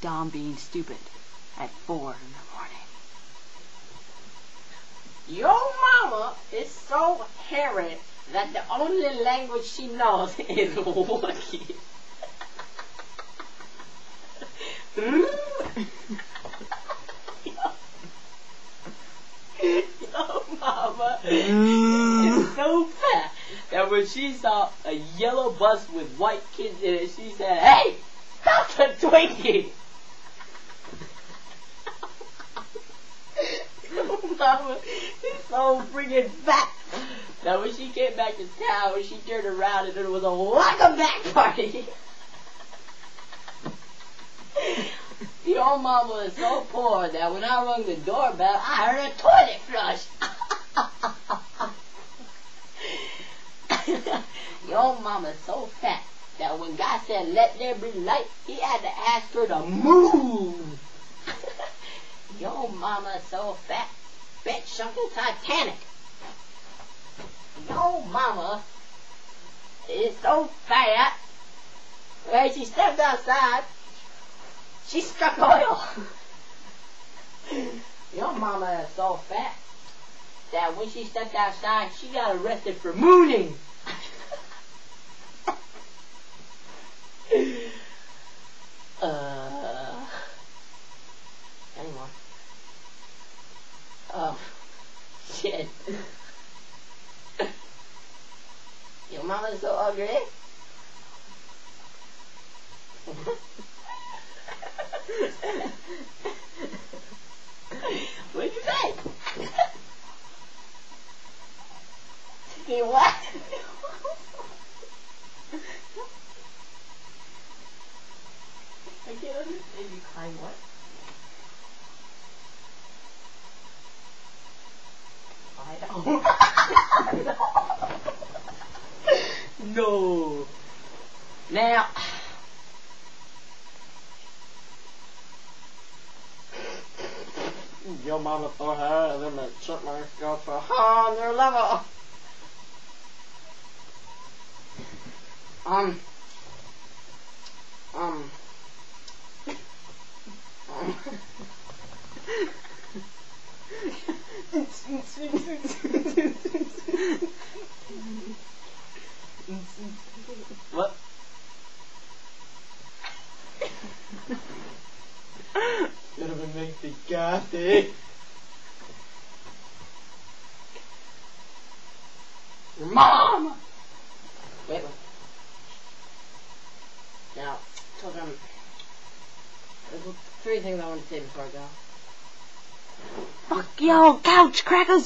Dom being stupid at 4 in the morning. Your mama is so hairy that the only language she knows is Wookiee. Your mama is so fat that when she saw a yellow bus with white kids in it, she said, "Hey, stop the Twinkie!" Your mama is so freaking fat that when she came back to town, when she turned around and there was a welcome back party. Your mama is so poor that when I rung the doorbell, I heard a toilet flush. Your mama is so fat that when God said, "Let there be light," he had to ask her to move. Your mama is so fat, bet sunk the Titanic. Your mama is so fat, when she stepped outside, she struck oil. Your mama is so fat that when she stepped outside, she got arrested for mooning. Anymore. Oh, shit. Your mama's so ugly. What'd you say? Say what? I can't understand you crying what? I don't. No. Now, your mama so high and then the chipmunks go to a whole new level. What? Gonna make the gassy. Your mom! Wait. Now, children, there's 3 things I want to say before I go. Fuck yo, couch crackers!